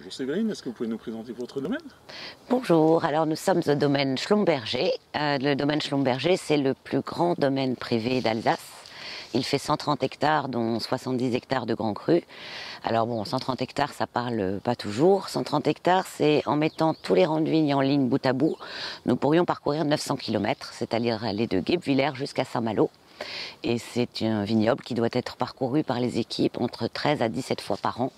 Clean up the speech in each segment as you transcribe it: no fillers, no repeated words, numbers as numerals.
Bonjour Séverine, est-ce que vous pouvez nous présenter votre domaine? Bonjour, alors nous sommes au domaine Schlumberger. Le domaine Schlumberger, c'est le plus grand domaine privé d'Alsace. Il fait 130 hectares, dont 70 hectares de grands crus. Alors bon, 130 hectares, ça parle pas toujours. 130 hectares, c'est en mettant tous les rangs de vignes en ligne bout à bout, nous pourrions parcourir 900 km, c'est-à-dire aller de Guebwiller jusqu'à Saint-Malo. Et c'est un vignoble qui doit être parcouru par les équipes entre 13 à 17 fois par an.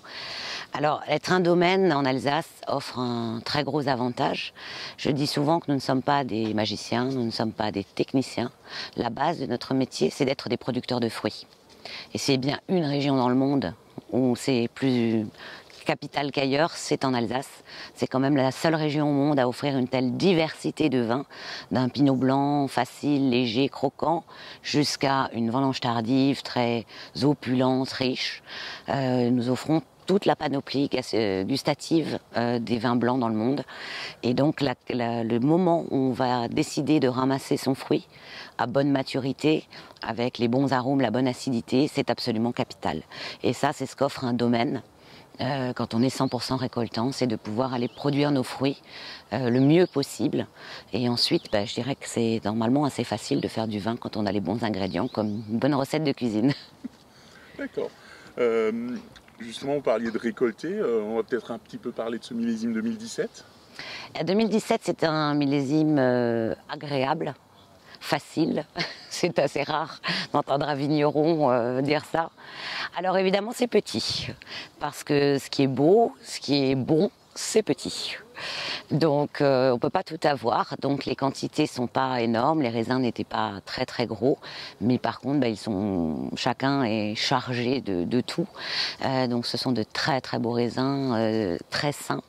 Alors, être un domaine en Alsace offre un très gros avantage. Je dis souvent que nous ne sommes pas des magiciens, nous ne sommes pas des techniciens. La base de notre métier, c'est d'être des producteurs de fruits. Et c'est bien une région dans le monde où c'est plus capital qu'ailleurs, c'est en Alsace. C'est quand même la seule région au monde à offrir une telle diversité de vins, d'un pinot blanc facile, léger, croquant, jusqu'à une vendange tardive, très opulente, riche. Nous offrons toute la panoplie gustative des vins blancs dans le monde. Et donc le moment où on va décider de ramasser son fruit à bonne maturité, avec les bons arômes, la bonne acidité, c'est absolument capital. Et ça, c'est ce qu'offre un domaine. Quand on est 100% récoltant, c'est de pouvoir aller produire nos fruits le mieux possible. Et ensuite, je dirais que c'est normalement assez facile de faire du vin quand on a les bons ingrédients, comme une bonne recette de cuisine. D'accord. Justement, vous parliez de récolter, on va peut-être un petit peu parler de ce millésime 2017. 2017, c'est un millésime agréable, facile. C'est assez rare d'entendre un vigneron dire ça. Alors évidemment, c'est petit, parce que ce qui est beau, ce qui est bon, c'est petit. Donc on ne peut pas tout avoir, donc les quantités ne sont pas énormes, les raisins n'étaient pas très très gros, mais par contre chacun est chargé de tout. Donc ce sont de très très beaux raisins, très sains.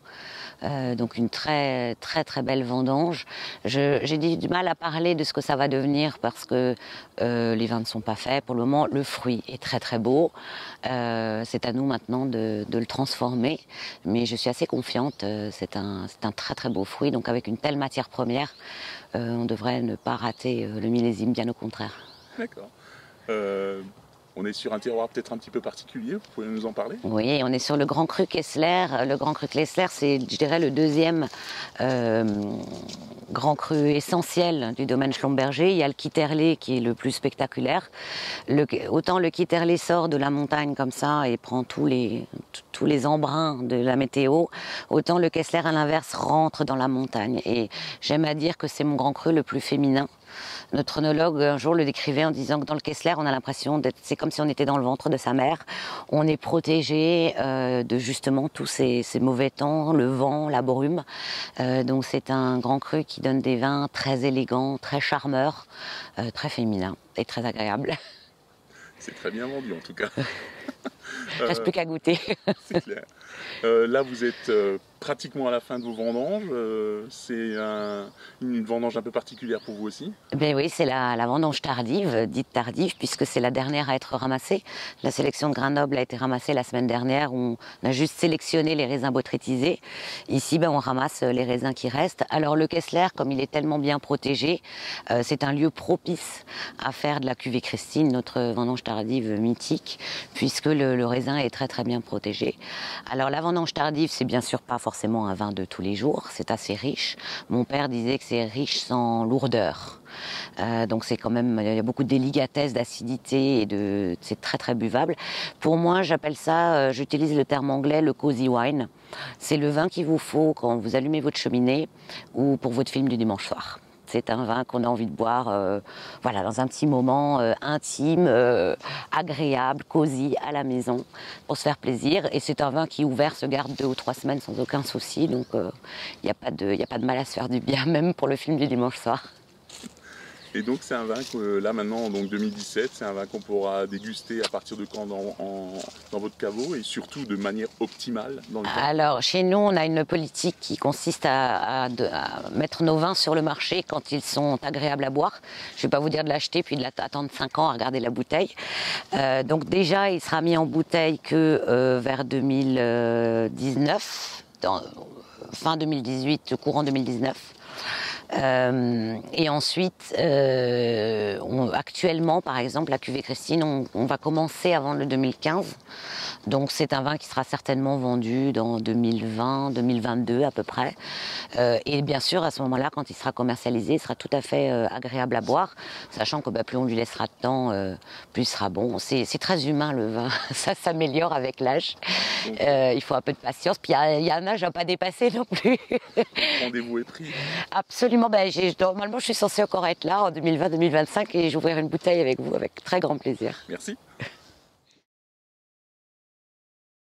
Donc une très très très belle vendange. J'ai du mal à parler de ce que ça va devenir parce que les vins ne sont pas faits. Pour le moment, le fruit est très très beau. C'est à nous maintenant de le transformer. Mais je suis assez confiante. C'est un très très beau fruit. Donc avec une telle matière première, on devrait ne pas rater le millésime, bien au contraire. D'accord. On est sur un terroir peut-être un petit peu particulier, vous pouvez nous en parler? Oui, on est sur le Grand Cru Kessler. Le Grand Cru Kessler, c'est, je dirais, le deuxième Grand Cru essentiel du domaine Schlumberger. Il y a le Kitterlé qui est le plus spectaculaire. Autant le Kitterlé sort de la montagne comme ça et prend tous les embruns de la météo, autant le Kessler, à l'inverse, rentre dans la montagne. Et j'aime à dire que c'est mon Grand Cru le plus féminin. Notre œnologue un jour le décrivait en disant que dans le Kessler, on a l'impression c'est comme si on était dans le ventre de sa mère. On est protégé de justement tous ces mauvais temps, le vent, la brume. Donc c'est un grand cru qui donne des vins très élégants, très charmeurs, très féminins et très agréables. C'est très bien vendu en tout cas. Reste plus qu'à goûter. C'est clair. Là, vous êtes pratiquement à la fin de vos vendanges. C'est une vendange un peu particulière pour vous aussi? Ben oui, c'est la vendange tardive, dite tardive, puisque c'est la dernière à être ramassée. La sélection de grains nobles a été ramassée la semaine dernière. On a juste sélectionné les raisins botrytisés. Ici, on ramasse les raisins qui restent. Alors le Kessler, comme il est tellement bien protégé, c'est un lieu propice à faire de la cuvée Christine, notre vendange tardive mythique, puisque le raisin est très très bien protégé. Alors la vendange tardive, c'est bien sûr pas forcément un vin de tous les jours, c'est assez riche. Mon père disait que c'est riche sans lourdeur. Donc c'est quand même, il y a beaucoup de délicatesse, d'acidité et c'est très très buvable. Pour moi, j'appelle ça, j'utilise le terme anglais, le cozy wine. C'est le vin qu'il vous faut quand vous allumez votre cheminée ou pour votre film du dimanche soir. C'est un vin qu'on a envie de boire dans un petit moment intime, agréable, cosy, à la maison, pour se faire plaisir. Et c'est un vin qui, ouvert, se garde 2 ou 3 semaines sans aucun souci. Donc il n'y a pas de mal à se faire du bien, même pour le film du dimanche soir. Et donc c'est un vin que là maintenant, donc 2017, c'est un vin qu'on pourra déguster à partir de quand dans votre caveau et surtout de manière optimale dans le temps? Alors chez nous, on a une politique qui consiste à mettre nos vins sur le marché quand ils sont agréables à boire. Je ne vais pas vous dire de l'acheter puis d'attendre 5 ans à regarder la bouteille. Donc déjà, il sera mis en bouteille que vers 2019, fin 2018, courant 2019. Et ensuite, actuellement, par exemple, la cuvée Christine, on va commencer avant le 2015 Donc c'est un vin qui sera certainement vendu dans 2020, 2022 à peu près. Et bien sûr, à ce moment-là, quand il sera commercialisé, il sera tout à fait agréable à boire, sachant que plus on lui laissera de temps, plus il sera bon. C'est très humain le vin, ça s'améliore avec l'âge. Il faut un peu de patience, puis il y a un âge à pas dépasser non plus. Rendez-vous est pris. Absolument, normalement je suis censée encore être là en 2020-2025 et j'ouvrirai une bouteille avec vous avec très grand plaisir. Merci.